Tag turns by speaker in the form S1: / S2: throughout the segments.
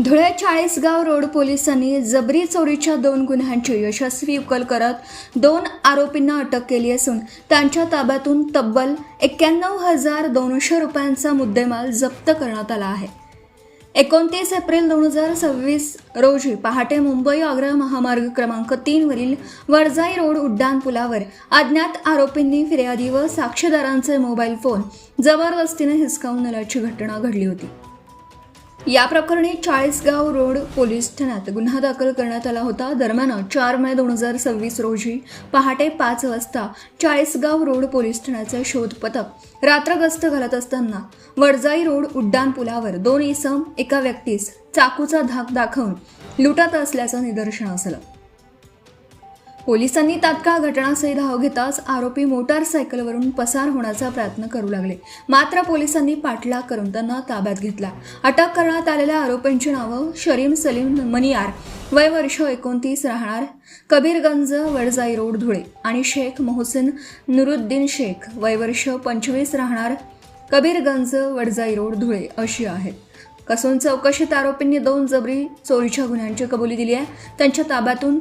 S1: Dhule Chalisgaon road पोलिसांनी जबरी चोरीच्या 2 गुन्ह्यांची यशस्वी उकल करत 2 आरोपींना अटक केली असून त्यांच्या ताब्यातून तब्बल 91,200 रुपयांचा मुद्देमाल जप्त करण्यात आला आहे। 29 एप्रिल 2026 रोजी पहाटे मुंबई आग्रा महामार्ग क्रमांक 3 वरील वडजाई रोड उड्डाण पुलावर अज्ञात आरोपींनी फिर्यादी व साक्षीदारांचे मोबाईल फोन जबरदस्तीने हिसकावून नेल्याची घटना घडली होती। या प्रकरणी चाळीसगाव रोड पोलीस ठाण्यात गुन्हा दाखल करण्यात आला होता। दरम्यान 4 मे 2026 रोजी पहाटे 5 वाजता चाळीसगाव रोड पोलीस ठाण्याचे शोध पथक रात्र गस्त घालत असताना वडजाई रोड उड्डाण पुलावर 2 इसम एका व्यक्तीस चाकूचा धाक दाखवून लुटत असल्याचं निदर्शनास आलं। पोलिसांनी तात्काळ घटनास्थळी धाव घेताच आरोपी मोटारसायकलवरून पसार होण्याचा प्रयत्न करू लागले, मात्र पोलिसांनी पाठलाग करून त्यांना ताब्यात घेतला। अटक करण्यात आलेल्या आरोपींची नावं शरीम सलीम मनियार वय वर्ष 29 राहणार कबीरगंज वडजाई रोड धुळे आणि शेख मोहसिन नुरुद्दीन शेख वय वर्ष 25 राहणार कबीरगंज वडजाई रोड धुळे अशी आहेत। कसून चौकशीत आरोपींनी 2 जबरी चोरीच्या गुन्ह्यांची कबुली दिली आहे। त्यांच्या ताब्यातून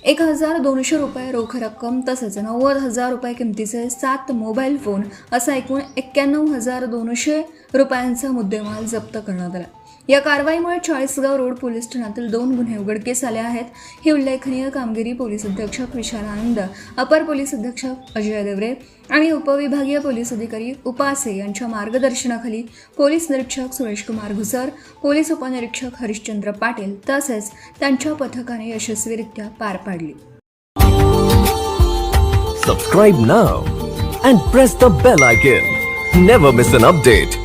S1: 1,200 रुपये रोख रक्कम तसेच 90,000 रुपये किमतीचे 7 मोबाईल फोन असा एकूण 91,200 रुपयांचा मुद्देमाल जप्त करण्यात आला। या कारवाईमुळे चाळीसगाव रोड पोलीस ठाण्यातील 2 गुन्हे उघडकीस आले आहेत। ही उल्लेखनीय कामगिरी पोलीस अधीक्षक विशाल आनंद, अपर पोलीस अधीक्षक अजय देवरे आणि उपविभागीय पोलीस अधिकारी उपासे यांच्या मार्गदर्शनाखाली पोलीस निरीक्षक सुरेश कुमार घुसर, पोलीस उपनिरीक्षक हरिश्चंद्र पाटील तसेच त्यांच्या पथकाने यशस्वीरित्या पार पाडली।
S2: Subscribe now and press the bell icon. Never miss an update.